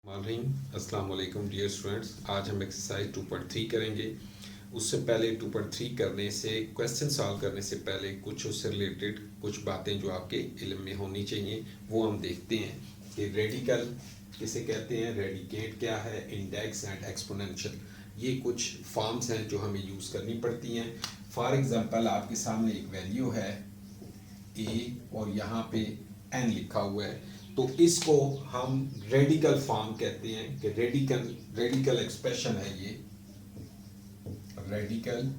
अस्सलाम वालेकुम dear students. आज हम एक्सरसाइज 2.3 करेंगे। उससे पहले 2.3 करने से, क्वेश्चन सॉल्व करने से पहले कुछ उससे रिलेटेड कुछ बातें जो आपके इल्म में होनी चाहिए वो हम देखते हैं कि रेडिकल किसे कहते हैं, रेडिकेट क्या है, इंडेक्स एंड एक्सपोनेंशियल, ये कुछ फॉर्म्स हैं जो हमें यूज़ करनी पड़ती हैं। फॉर एग्ज़ाम्पल आपके सामने एक वैल्यू है ए और यहाँ पे एन लिखा हुआ है, तो इसको हम रेडिकल फॉर्म कहते हैं कि रेडिकल एक्सप्रेशन है ये, रेडिकल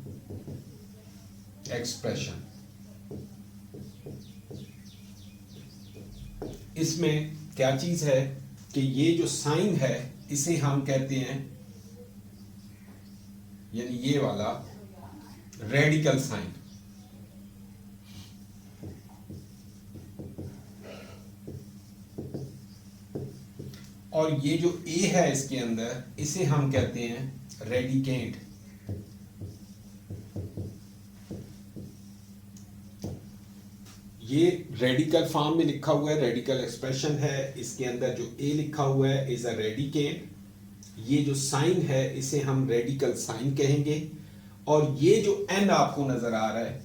एक्सप्रेशन। इसमें क्या चीज है कि ये जो साइन है इसे हम कहते हैं, यानी ये वाला रेडिकल साइन, और ये जो ए है इसके अंदर इसे हम कहते हैं रेडिकेंट। ये रेडिकल फॉर्म में लिखा हुआ है, रेडिकल एक्सप्रेशन है, इसके अंदर जो ए लिखा हुआ है इज अ रेडिकेंट। ये जो साइन है इसे हम रेडिकल साइन कहेंगे, और ये जो एन आपको नजर आ रहा है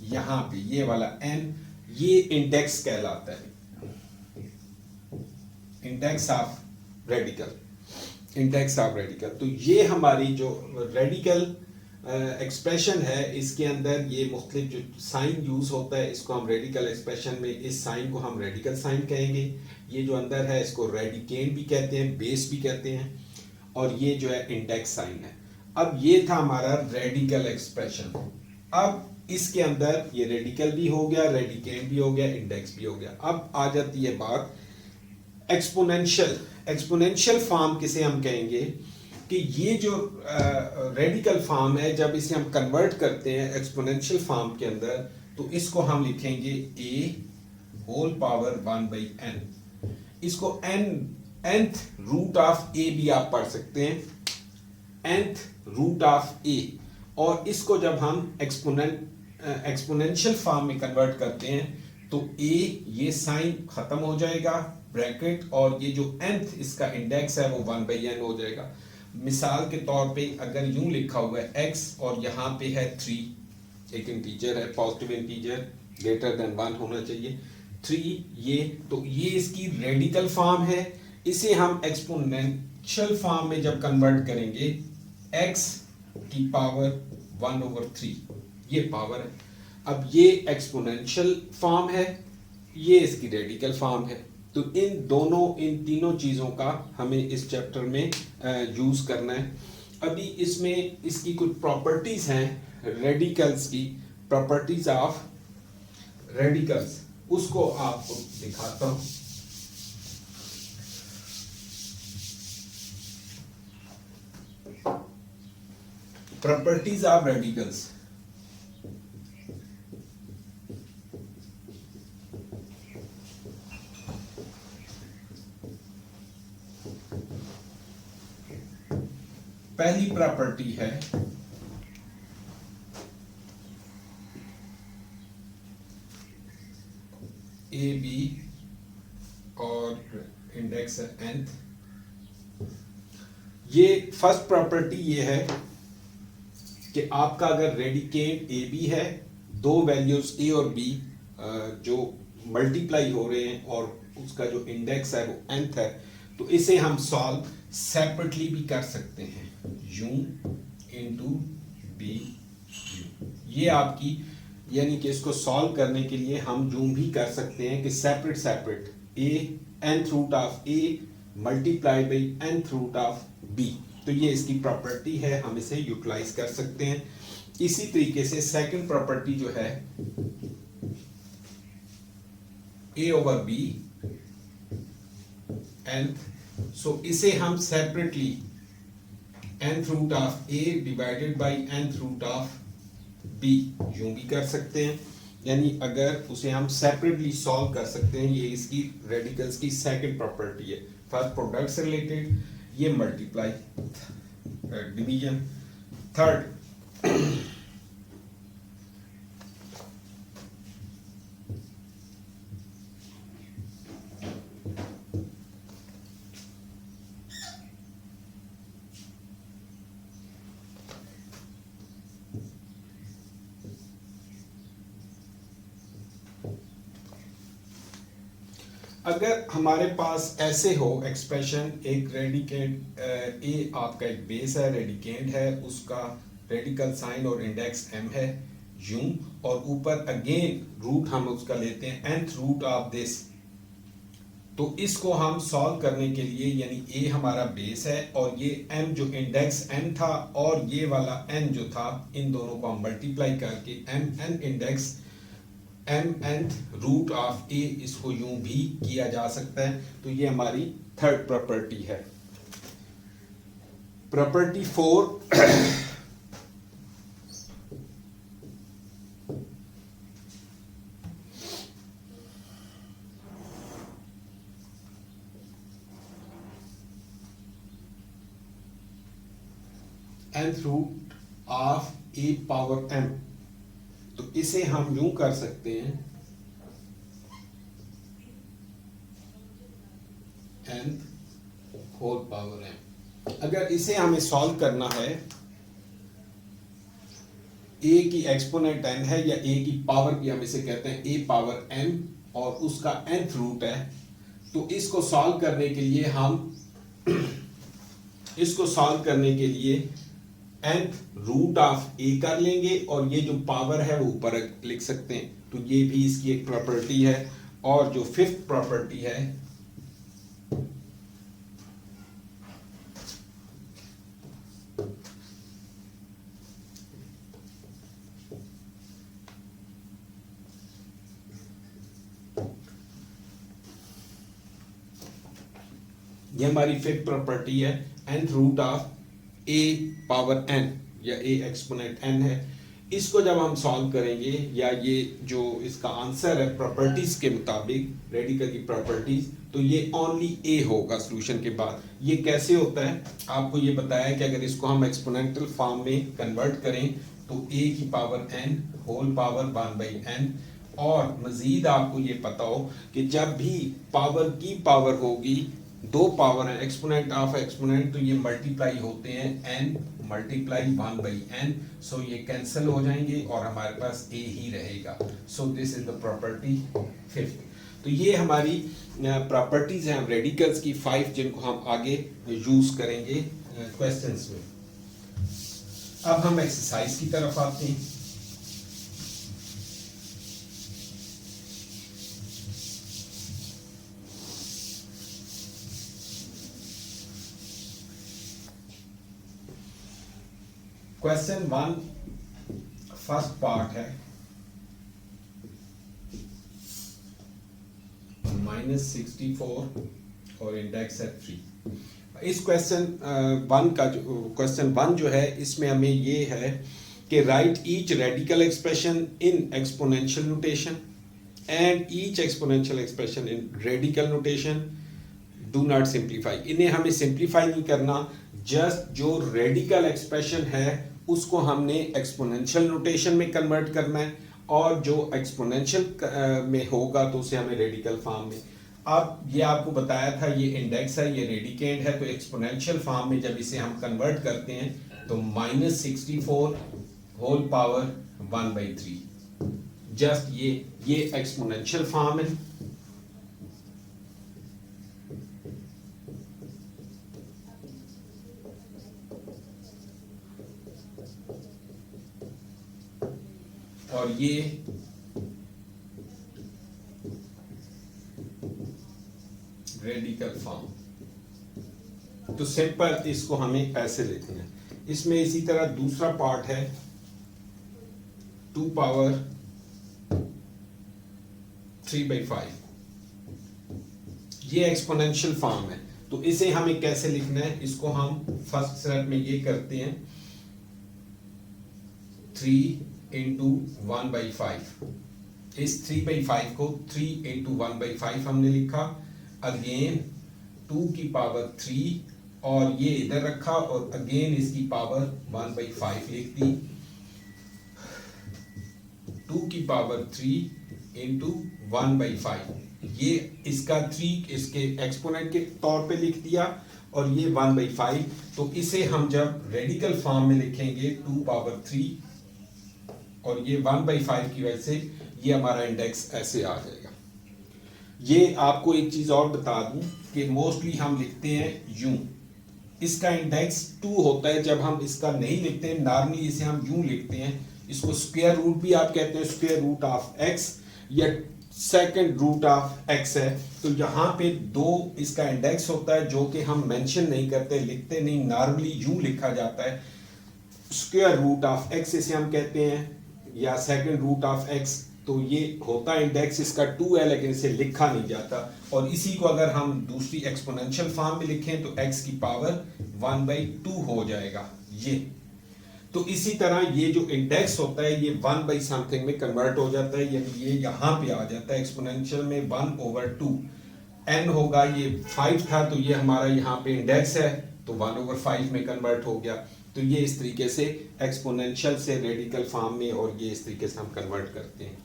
यहां पे, ये वाला एन, ये इंडेक्स कहलाता है, index of radical, index of radical. तो ये हमारी जो रेडिकल एक्सप्रेशन है इसके अंदर ये मुख्तलिफ जो साइन यूज होता है इसको हम रेडिकल एक्सप्रेशन में, इस साइन को हम रेडिकल साइन कहेंगे। ये जो अंदर है इसको रेडिकेंट भी कहते हैं, बेस भी कहते हैं, और ये जो है इंडेक्स साइन है। अब ये था हमारा रेडिकल एक्सप्रेशन। अब इसके अंदर ये रेडिकल भी हो गया, रेडिकेंट भी हो गया, इंडेक्स भी हो गया। अब आ जाती है बात एक्सपोनेंशियल। एक्सपोनेंशियल फॉर्म किसे हम कहेंगे कि ये जो रेडिकल फॉर्म है जब इसे हम कन्वर्ट करते हैं एक्सपोनेंशियल फॉर्म के अंदर, तो इसको हम लिखेंगे a होल पावर 1/n। इसको nth रूट ऑफ a भी आप पढ़ सकते हैं, nth रूट ऑफ a। और इसको जब हम एक्सपोनेंशियल फॉर्म में कन्वर्ट करते हैं तो a, ये साइन खत्म हो जाएगा, ब्रैकेट, और ये जो nth इसका इंडेक्स है वो 1/n हो जाएगा। मिसाल के तौर पे अगर यूं लिखा हुआ है x और यहाँ पे है 3, एक इंटीजर है, पॉजिटिव इंटीजर, ग्रेटर देन 1 होना चाहिए, 3, ये तो ये इसकी रेडिकल फॉर्म है। इसे हम एक्सपोनेंशियल फॉर्म में जब कन्वर्ट करेंगे x की पावर 1/3, ये पावर है। अब ये एक्सपोनेंशियल फॉर्म है, ये इसकी रेडिकल फॉर्म है। तो इन तीनों चीज़ों का हमें इस चैप्टर में यूज़ करना है। अभी इसमें इसकी कुछ प्रॉपर्टीज़ हैं, रेडिकल्स की प्रॉपर्टीज़ ऑफ रेडिकल्स, उसको आपको दिखाता हूँ। Properties of radicals. पहली प्रॉपर्टी है ए बी और इंडेक्स है nth। ये फर्स्ट प्रॉपर्टी ये है कि आपका अगर रेडिकेंट ए बी है, दो वैल्यूज ए और बी जो मल्टीप्लाई हो रहे हैं और उसका जो इंडेक्स है वो nth है, तो इसे हम सॉल्व सेपरेटली भी कर सकते हैं, u इंटू बी यू। ये आपकी, यानी कि इसको सॉल्व करने के लिए हम यूं भी कर सकते हैं कि separate a nth root of a multiply by nth root of b। तो ये इसकी प्रॉपर्टी है, हम इसे यूटिलाइज कर सकते हैं। इसी तरीके से सेकंड प्रॉपर्टी जो है a over b nth, so इसे हम separately nth root of a divided by nth root of b यूं भी कर सकते हैं, यानी अगर उसे हम सेपरेटली सॉल्व कर सकते हैं। ये इसकी रेडिकल्स की सेकंड प्रॉपर्टी है। फर्स्ट प्रोडक्ट से रिलेटेड, ये मल्टीप्लाई, डिवीजन। थर्ड अगर हमारे पास ऐसे हो एक्सप्रेशन, एक रेडिकेंड ए आपका एक बेस है, रेडिकेंड है, उसका रेडिकल साइन और इंडेक्स m है यूं, और ऊपर अगेन रूट हम उसका लेते हैं nth रूट ऑफ दिस, तो इसको हम सॉल्व करने के लिए, यानी a हमारा बेस है और ये m जो इंडेक्स m था और ये वाला n जो था, इन दोनों को हम मल्टीप्लाई करके mn index mnth root of a, इसको यूं भी किया जा सकता है। तो ये हमारी थर्ड प्रॉपर्टी है। Property 4 nth root of a power m, तो इसे हम यूं कर सकते हैं nth होल पावर m। अगर इसे हमें सॉल्व करना है, a की एक्सपोनेंट n है या a की पावर की, हम इसे कहते हैं a पावर m और उसका nth रूट है, तो इसको सॉल्व करने के लिए हम इसको सॉल्व करने के लिए nth रूट ऑफ a कर लेंगे और ये जो पावर है वो ऊपर लिख सकते हैं। तो ये भी इसकी एक प्रॉपर्टी है। और जो फिफ्थ प्रॉपर्टी है, ये हमारी फिफ्थ प्रॉपर्टी है, nth root of a power n या a एक्सपोनेंट n है। इसको जब हम सॉल्व करेंगे, या ये जो इसका आंसर है प्रॉपर्टीज के मुताबिक, रेडिकल की प्रॉपर्टीज, तो ये ओनली a होगा सॉल्यूशन के बाद। ये कैसे होता है, आपको ये बताया कि अगर इसको हम एक्सपोनेंशियल फॉर्म में कन्वर्ट करें तो a की power n whole power 1/n, और मजीद आपको ये पता हो कि जब भी पावर की पावर होगी, दो पावर है एक्सपोनेंट ऑफ एक्सपोनेंट, तो ये मल्टीप्लाई होते हैं n मल्टीप्लाई 1/n, सो ये कैंसिल हो जाएंगे और हमारे पास a ही रहेगा। सो this is the property fifth. तो ये हमारी प्रॉपर्टीज हैं रेडिकल्स की 5, जिनको हम आगे यूज करेंगे क्वेश्चंस में। अब हम एक्सरसाइज की तरफ आते हैं। क्वेश्चन 1 फर्स्ट पार्ट है -64 और इंडेक्स है 3। इस क्वेश्चन 1 का क्वेश्चन 1 जो है, इसमें हमें ये है कि right each radical expression in exponential notation and each exponential expression in radical notation, do not simplify. इन्हें हमें सिंप्लीफाई नहीं करना, जस्ट जो रेडिकल एक्सप्रेशन है उसको हमने एक्सपोनेंशियल नोटेशन में कन्वर्ट करना है, और जो एक्सपोनेंशियल में होगा तो उसे हमें रेडिकल फॉर्म में। अब ये आपको बताया था, ये इंडेक्स है, ये रेडिकेंड है, तो एक्सपोनेंशियल फॉर्म में जब इसे हम कन्वर्ट करते हैं तो -64 होल पावर 1/3, जस्ट ये एक्सपोनेंशियल फॉर्म है। और ये रेडिकल फॉर्म। तो सिंपल इसको हमें ऐसे लिखना है। इसमें इसी तरह दूसरा पार्ट है 2 पावर 3/5, ये एक्सपोनेंशियल फॉर्म है। तो इसे हमें कैसे लिखना है, इसको हम फर्स्ट स्टेप में ये करते हैं 3 into 1/5। इस 3/5 को 3 into 1/5 हमने लिखा, अगेन 2 की पावर 3 और ये इधर रखा, और अगेन इसकी पावर 1/5 लिख दी, 2 की पावर 3 into 1/5। ये इसका 3 इसके एक्सपोनेंट के तौर पे लिख दिया, और ये 1/5। तो इसे हम जब रेडिकल फॉर्म में लिखेंगे 2 पावर 3 और ये 1/5 की वजह से ये हमारा इंडेक्स ऐसे आ जाएगा। ये आपको एक चीज और बता दूं कि मोस्टली हम लिखते हैं यूं, इसका इंडेक्स 2 होता है जब हम इसका नहीं लिखते हैं, नॉर्मली इसे हम यूं लिखते हैं। इसको स्क्वायर रूट भी आप कहते हैं, स्क्वायर रूट ऑफ एक्स या सेकंड रूट ऑफ एक्स है। तो यहाँ पे 2 इसका इंडेक्स होता है जो कि हम मेंशन नहीं करते, लिखते नहीं, नॉर्मली यूं लिखा जाता है। स्क्वायर रूट ऑफ एक्स इसे हम कहते हैं या सेकंड रूट ऑफ एक्स। तो ये होता है इंडेक्स इसका 2 है, लेकिन इसे लिखा नहीं जाता। और इसी को अगर हम दूसरी एक्सपोनेंशियल फॉर्म में लिखें तो x की पावर 1/2 हो जाएगा ये। तो इसी तरह ये जो इंडेक्स होता है ये 1/समथिंग में कन्वर्ट हो जाता है, यानी ये यहाँ पे आ जाता है एक्सपोनेंशियल में 1/2। n होगा, ये 5 था तो ये हमारा यहाँ पे इंडेक्स है तो 1/5 में कन्वर्ट हो गया। तो ये इस तरीके से एक्सपोनेंशियल से रेडिकल फॉर्म में, और ये इस तरीके से हम कन्वर्ट करते हैं।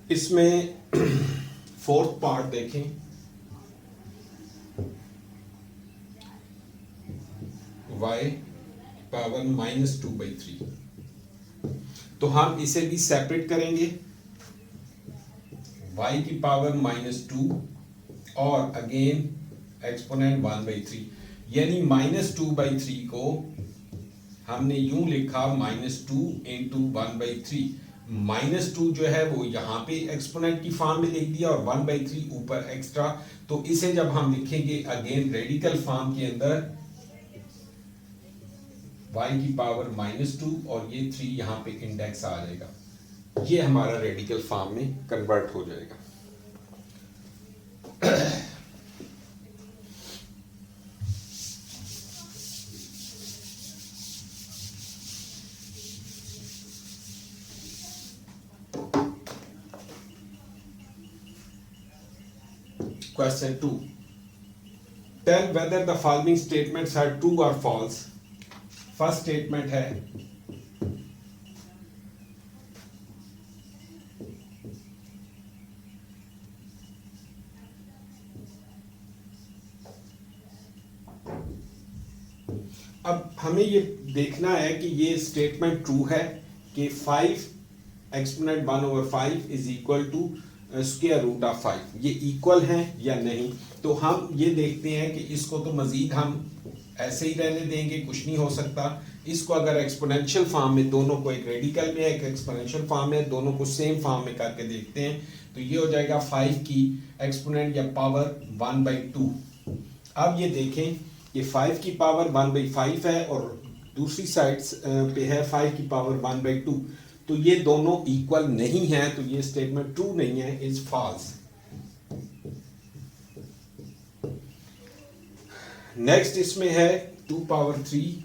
इसमें फोर्थ पार्ट देखें, y पावर -2/3। तो हम इसे भी सेपरेट करेंगे, y की पावर -2 और अगेन एक्सपोनेंट 1/3, यानी -2/3 को हमने यूं लिखा -2 × 1/3। -2 जो है वो यहाँ पे एक्सपोनेंट की फॉर्म में लिख दिया और 1/3 ऊपर एक्स्ट्रा। तो इसे जब हम लिखेंगे अगेन रेडिकल फॉर्म के अंदर, y की पावर -2 और ये 3 यहाँ पे इंडेक्स आ जाएगा, ये हमारा रेडिकल फॉर्म में कन्वर्ट हो जाएगा। Question 2. Tell whether the following statements are true or false. First statement है अब हमें ये देखना है कि ये स्टेटमेंट ट्रू है कि 5 exponent 1/5 is equal to square root of 5, ये इक्वल हैं या नहीं। तो हम ये देखते हैं कि इसको तो मजीद हम ऐसे ही रहने देंगे, कुछ नहीं हो सकता। इसको अगर एक्सपोनेंशियल फॉर्म में, दोनों को एक रेडिकल में एक एक्सपोनेंशियल फॉर्म में, दोनों को सेम फॉर्म में करके देखते हैं तो ये हो जाएगा 5 की एक्सपोनेंट या पावर 1/2। अब ये देखें कि 5 की पावर 1/5 है और दूसरी साइड पे है 5 की पावर 1/2, तो ये दोनों इक्वल नहीं है, तो ये स्टेटमेंट ट्रू नहीं है, इज फॉल्स। नेक्स्ट इसमें है 2/3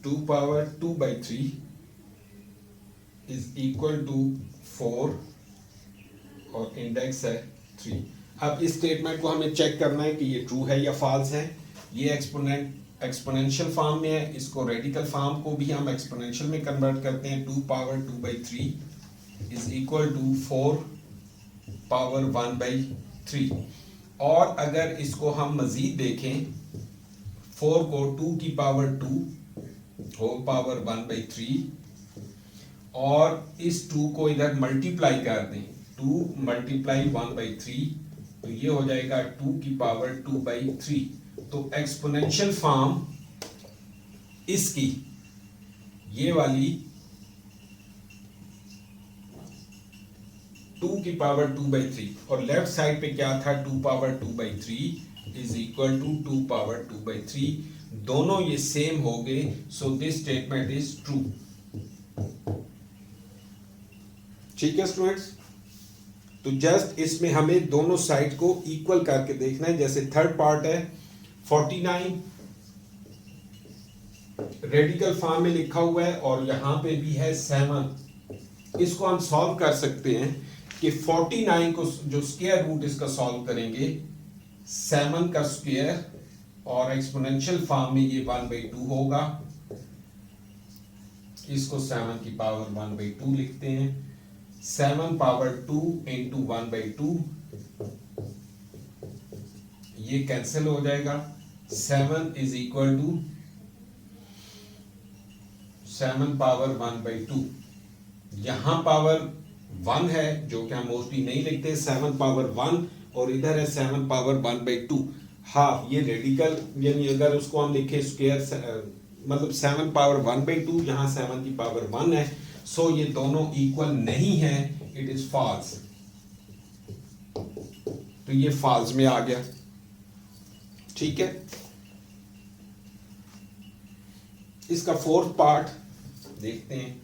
2/2/3 इज इक्वल टू 4 और इंडेक्स है 3। अब इस स्टेटमेंट को हमें चेक करना है कि ये ट्रू है या फॉल्स है। ये एक्सपोनेंशियल फॉर्म में है, इसको रेडिकल फॉर्म को भी हम एक्सपोनेंशियल में कन्वर्ट करते हैं। 2/2/3 इज इक्वल टू 4/1/3। और अगर इसको हम मजीद देखें, 4 को 2 की पावर 2 होल पावर 1/3 और इस 2 को इधर मल्टीप्लाई कर दें, 2 × 1/3 तो ये हो जाएगा 2 की पावर 2/3। तो एक्सपोनेंशियल फॉर्म इसकी ये वाली 2 की पावर 2/3 और लेफ्ट साइड पे क्या था 2/2/3 इज इक्वल टू 2/2/3, दोनों ये सेम हो गए। So this statement is true. ठीक है स्टूडेंट्स, तो जस्ट इसमें हमें दोनों साइड को इक्वल करके देखना है। जैसे थर्ड पार्ट है 49 रेडिकल फॉर्म में लिखा हुआ है और यहां पे भी है 7। इसको हम सॉल्व कर सकते हैं कि 49 को जो स्क्वायर रूट इसका सॉल्व करेंगे 7 का स्क्वायर और एक्सपोनेंशियल फॉर्म में ये 1/2 होगा। इसको 7 की पावर 1/2 लिखते हैं। 7 पावर 2 × 1/2 ये कैंसिल हो जाएगा, 7 इज इक्वल टू 7 पावर 1/2। यहां पावर 1 है जो कि हम मोस्टली नहीं लिखते, 7 पावर 1 और इधर है 7 पावर 1/2 हाफ। ये रेडिकल यानी अगर उसको हम लिखे स्क्वायर मतलब 7 पावर 1/2, यहाँ 7 की पावर 1 है, सो ये दोनों इक्वल नहीं है, इट इज फॉल्स। तो ये फॉल्स में आ गया, ठीक है। इसका फोर्थ पार्ट देखते हैं।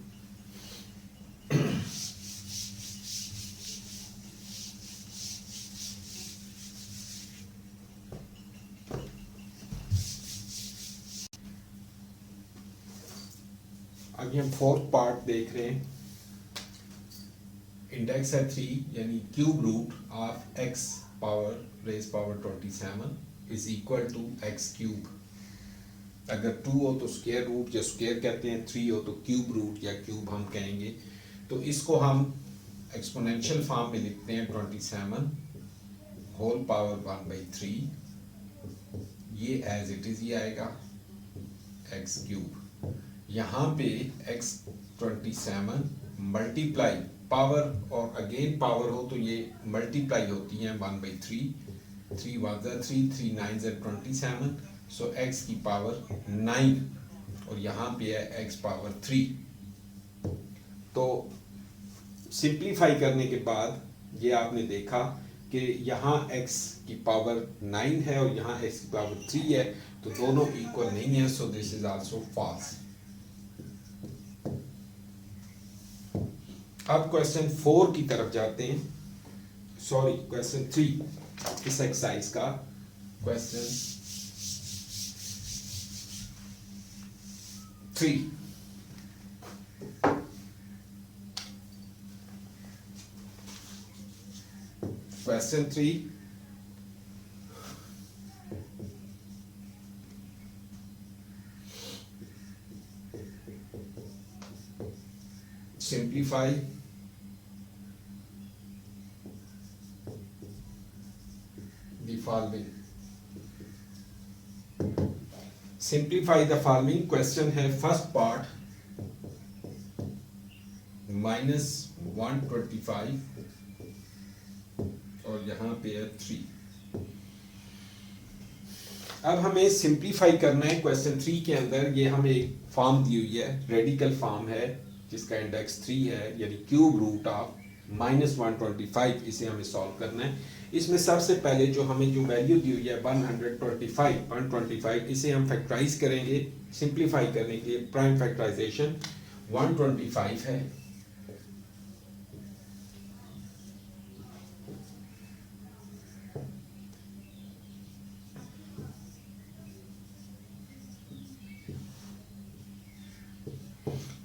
अभी हम फोर्थ पार्ट देख रहे हैं। इंडेक्स है 3 यानी cube root of x power raise power 27 is equal to x cube. अगर 2 हो तो स्क्वायर रूट या स्क्वायर कहते हैं, 3 हो तो क्यूब रूट या क्यूब हम कहेंगे। तो इसको हम एक्सपोनेंशियल फॉर्म में लिखते हैं 27 होल पावर 1/3। ये एज इट इज ही आएगा x क्यूब। यहाँ पे x 27 मल्टीप्लाई पावर और अगेन पावर हो तो ये मल्टीप्लाई होती हैं 1/3, 3 1 3 3 9 27, सो x की पावर 9 और यहाँ पे है x पावर 3। तो सिंप्लीफाई करने के बाद ये आपने देखा कि यहाँ x की पावर 9 है और यहाँ x की पावर 3 है, तो दोनों इक्वल नहीं है, so this is also false. अब क्वेश्चन 4 की तरफ जाते हैं, सॉरी क्वेश्चन 3 इस एक्सरसाइज का। Question 3, question 3 simplify the following। simplify the following question है फर्स्ट पार्ट -125 और यहाँ पे है 3। अब हमें सिंप्लीफाई करना है क्वेश्चन 3 के अंदर। ये हमें एक फॉर्म दी हुई है, रेडिकल फॉर्म है जिसका इंडेक्स 3 है यानी क्यूब रूट ऑफ -125। इसे हमें सॉल्व करना है। इसमें सबसे पहले जो हमें जो वैल्यू दी हुई है 125, इसे हम फैक्टराइज करेंगे सिंप्लीफाई करने के लिए। प्राइम फैक्टराइजेशन 125 है,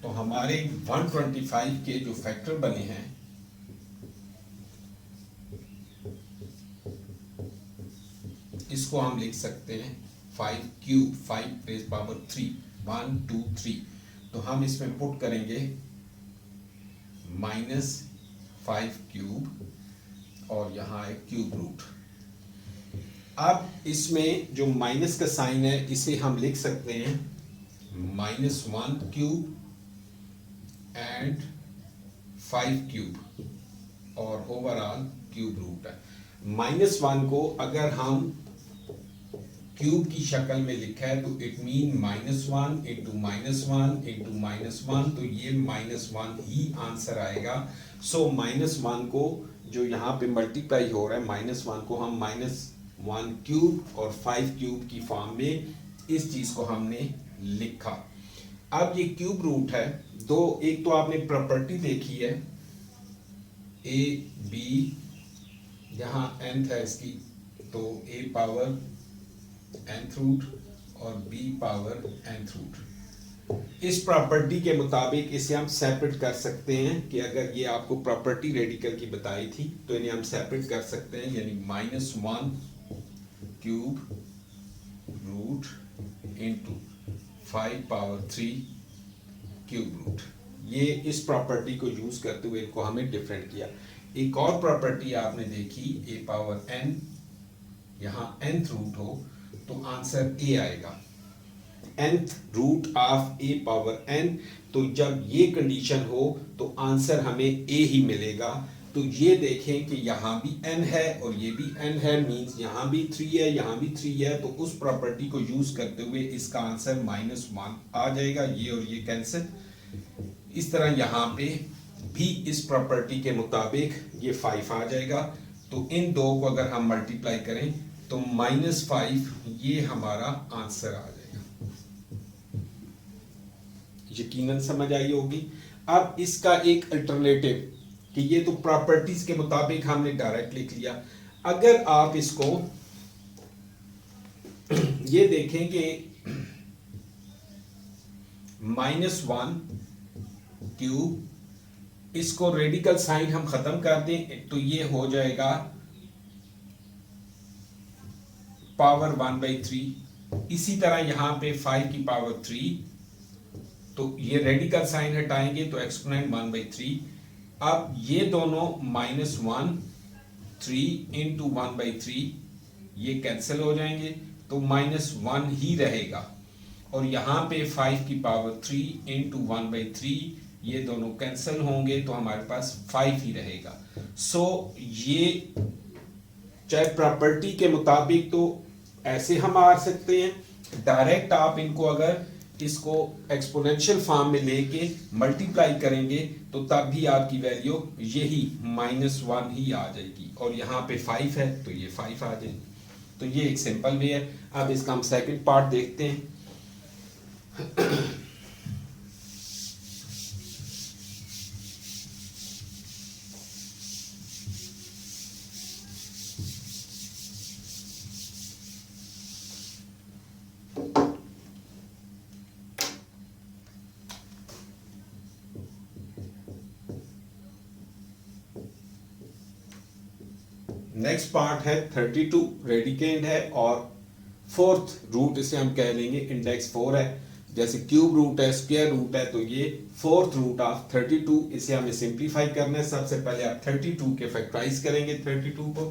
तो हमारे 125 के जो फैक्टर बने हैं इसको हम लिख सकते हैं 5 क्यूब, 5 रेज पावर 3, 1 2 3। तो हम इसमें पुट करेंगे -5 क्यूब और यहाँ है क्यूब रूट। अब इसमें जो माइनस का साइन है इसे हम लिख सकते हैं -1 क्यूब एंड 5 क्यूब और ओवरऑल क्यूब रूट है। -1 को अगर हम क्यूब की शक्ल में लिखा है तो इट मीन -1 इंटू -1 इंटू -1, तो ये -1 ही आंसर आएगा। सो -1 को जो यहाँ पे मल्टीप्लाई हो रहा है -1 को हम -1 क्यूब और 5 क्यूब की फॉर्म में इस चीज को हमने लिखा। अब ये क्यूब रूट है दो, एक तो आपने प्रॉपर्टी देखी है ए बी, यहाँ nth है इसकी, तो a पावर nth रूट और b पावर nth रूट। इस प्रॉपर्टी के मुताबिक इसे हम सेपरेट कर सकते हैं कि अगर ये आपको प्रॉपर्टी रेडिकल की बताई थी तो इन्हें हम सेपरेट कर सकते हैं, यानी -1 cube root into 5 power 3 cube root. ये इस प्रॉपर्टी को यूज करते हुए इनको हमने डिफरेंट किया। एक और प्रॉपर्टी आपने देखी a पावर n यहाँ nth रूट हो तो आंसर a आएगा, nth root of a power n। तो जब ये कंडीशन हो तो आंसर हमें a ही मिलेगा। तो ये देखें कि यहाँ भी n है और ये भी n है, मींस यहाँ भी 3 है, यहाँ भी 3 है, तो उस प्रॉपर्टी को यूज करते हुए इसका आंसर -1 आ जाएगा, ये और ये कैंसिल। इस तरह यहाँ पे भी इस प्रॉपर्टी के मुताबिक ये 5 आ जाएगा। तो इन दो को अगर हम मल्टीप्लाई करें तो -5 ये हमारा आंसर आ जाएगा। यकीनन समझ आई होगी। अब इसका एक अल्टरनेटिव कि ये तो प्रॉपर्टीज के मुताबिक हमने डायरेक्ट लिख लिया। अगर आप इसको ये देखें कि -1 क्यूब, इसको रेडिकल साइन हम खत्म कर दें तो ये हो जाएगा पावर 1/3। इसी तरह यहां पे 5 की पावर 3, तो ये रेडिकल साइन हटाएंगे तो एक्सपोनेंट 1/3। अब ये दोनों -1 3 इंटू 1/3 ये कैंसिल हो जाएंगे तो -1 ही रहेगा, और यहाँ पे 5 की पावर 3 इंटू 1/3 ये दोनों कैंसिल होंगे तो हमारे पास 5 ही रहेगा। सो ये चाहे प्रॉपर्टी के मुताबिक तो ऐसे हम आ सकते हैं, डायरेक्ट आप इनको अगर इसको एक्सपोनेंशियल फॉर्म में लेके मल्टीप्लाई करेंगे तो तब भी आपकी वैल्यू यही -1 ही आ जाएगी, और यहाँ पे 5 है तो ये 5 आ जाएगी। तो ये एक सिंपल वे है। अब इसका हम सेकंड पार्ट देखते हैं। नेक्स्ट पार्ट है 32, रेडिकेंड है, और फोर्थ रूट इसे हम कह लेंगे, इंडेक्स 4 है। जैसे क्यूब रूट है, स्क्वायर रूट है, तो ये फोर्थ रूट ऑफ 32। इसे हमें सिंप्लीफाई करना है। सबसे पहले आप 32 के फैक्टराइज करेंगे 32 को,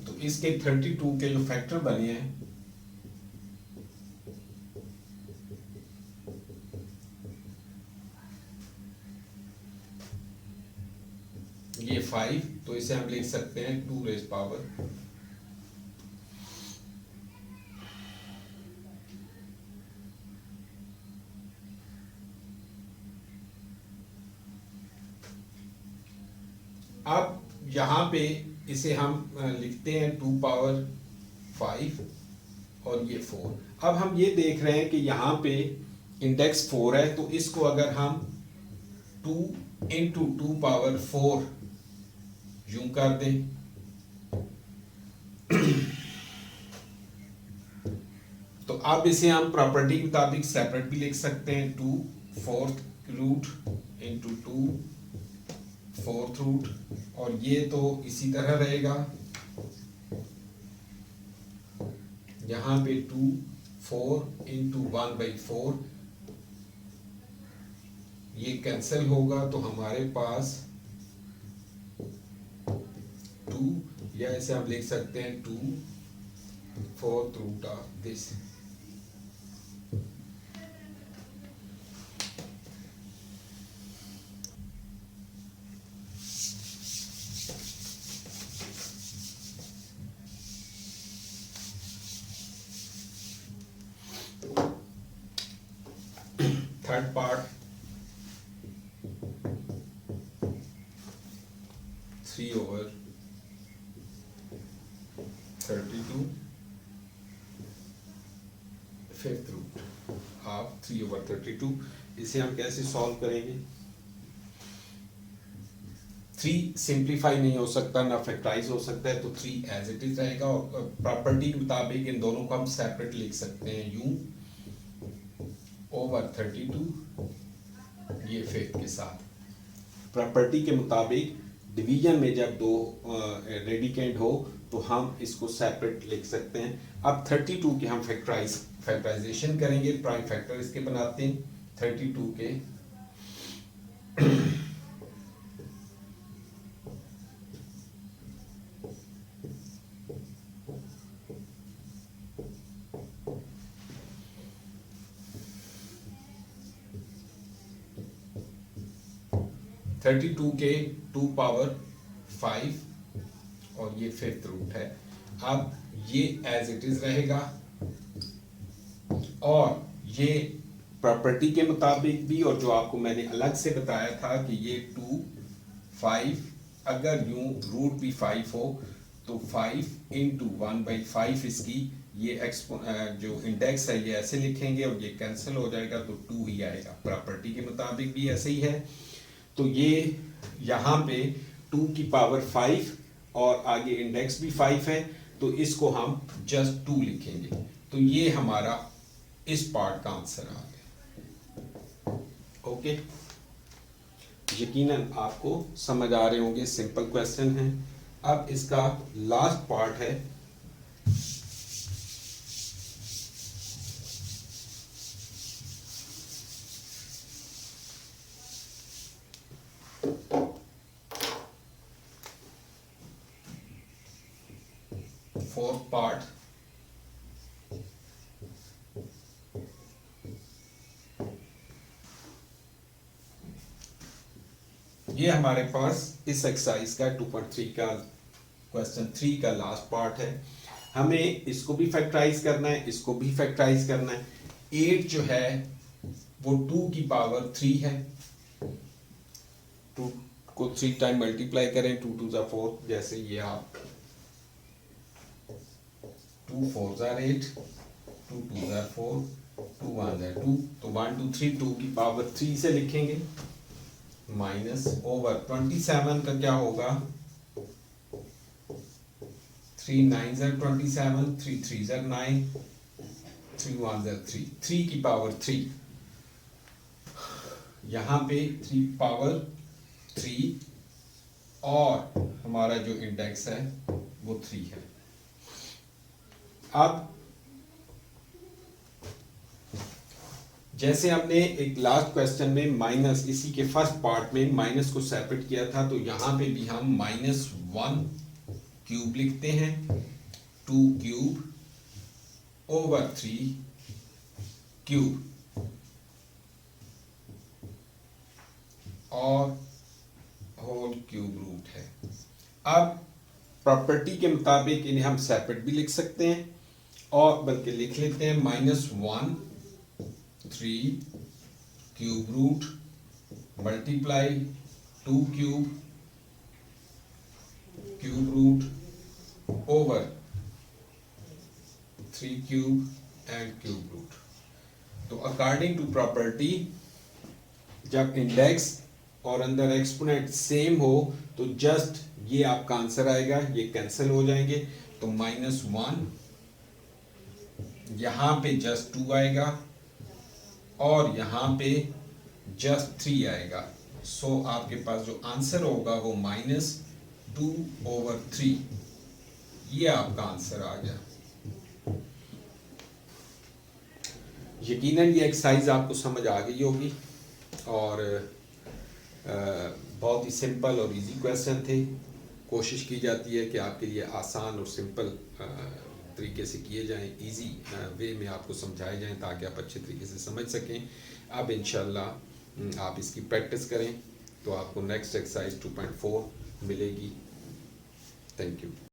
तो इसके 32 के जो फैक्टर बने हैं ये 5, तो इसे हम लिख सकते हैं 2 रेज पावर 5। अब यहाँ पे इसे हम लिखते हैं 2 पावर 5 और ये 4। अब हम ये देख रहे हैं कि यहाँ पे इंडेक्स 4 है, तो इसको अगर हम 2 इंटू 2 पावर 4 यूं कर दें तो अब इसे हम प्रॉपर्टी के मुताबिक सेपरेट भी लिख सकते हैं। 2 4th root into 2 4th root, और ये तो इसी तरह रहेगा। यहां पे 2 4 इंटू 1/4 ये कैंसिल होगा, तो हमारे पास 2, या इसे हम लिख सकते हैं 2 4th root of this. Third part 3/32 fifth root of 3/32। इसे हम कैसे सॉल्व करेंगे? 3 सिंप्लीफाई नहीं हो सकता, ना फैक्टराइज हो सकता है, तो 3 एज इट इज रहेगा। और प्रॉपर्टी के मुताबिक इन दोनों को हम सेपरेट लिख सकते हैं, यूं ओवर 32 ये फिफ्थ के साथ। प्रॉपर्टी के मुताबिक डिवीजन में जब दो रेडिकेंड हो तो हम इसको सेपरेट लिख सकते हैं। अब 32 के हम फैक्टराइजेशन करेंगे, प्राइम फैक्टर इसके बनाते हैं 32 के 32 के 2 पावर 5 और ये 5th रूट है। अब ये एज इट इज रहेगा और ये प्रॉपर्टी के मुताबिक भी, और जो आपको मैंने अलग से बताया था कि ये 2 5 अगर यूं रूट भी 5 हो तो 5 इंटू 1/5 इसकी ये जो इंडेक्स है ये ऐसे लिखेंगे और ये कैंसिल हो जाएगा तो 2 ही आएगा। प्रॉपर्टी के मुताबिक भी ऐसे ही है। तो ये यहाँ पे 2 की पावर 5 और आगे इंडेक्स भी 5 है तो इसको हम जस्ट 2 लिखेंगे। तो ये हमारा इस पार्ट का आंसर आ गया। ओके, यकीनन आपको समझ आ रहे होंगे, सिंपल क्वेश्चन है। अब इसका लास्ट पार्ट है फोर्थ पार्ट। ये हमारे पास इस एक्सरसाइज का 2.3 का क्वेश्चन 3 का लास्ट पार्ट है। हमें इसको भी फैक्टराइज करना है, इसको भी फैक्टराइज करना है। 8 जो है वो 2 की पावर 3 है। 2 को 3 टाइम मल्टीप्लाई करें, 2 2 जा 4, जैसे ये आप 2 4 जा 8, 2 2 जा 4, 2 1 जा 2, तो 1 2 3 2 की पावर 3 से लिखेंगे माइनस ओवर 27 का क्या होगा 3 9 जा 27, 3 3 जा 9, 3 1 जा 3, 3 की पावर 3। यहाँ पे 3 पावर 3 और हमारा जो इंडेक्स है वो 3 है। अब जैसे हमने एक लास्ट क्वेश्चन में माइनस, इसी के फर्स्ट पार्ट में माइनस को सेपरेट किया था, तो यहां पे भी हम -1 क्यूब लिखते हैं, 2 क्यूब ओवर 3 क्यूब और होल क्यूब रूट है। अब प्रॉपर्टी के मुताबिक इन्हें हम सेपरेट भी लिख सकते हैं और बल्कि लिख लेते हैं -1 3 cube root multiply 2 cube root over 3 cube and cube root. तो अकॉर्डिंग टू प्रॉपर्टी जब इंडेक्स और अंदर एक्सपोनेंट सेम हो तो जस्ट ये आपका आंसर आएगा, ये कैंसिल हो जाएंगे। तो -1 यहां पे जस्ट 2 आएगा और यहाँ पे जस्ट 3 आएगा। सो आपके पास जो आंसर होगा वो -2 ओवर 3, ये आपका आंसर आ गया। यकीनन ये एक्सरसाइज आपको समझ आ गई होगी और बहुत ही सिंपल और इजी क्वेश्चन थे। कोशिश की जाती है कि आपके लिए आसान और सिंपल तरीके से किए जाएं, इजी वे में आपको समझाए जाएं ताकि आप अच्छे तरीके से समझ सकें। अब इंशाल्लाह आप इसकी प्रैक्टिस करें तो आपको नेक्स्ट एक्सरसाइज 2.4 मिलेगी। Thank you.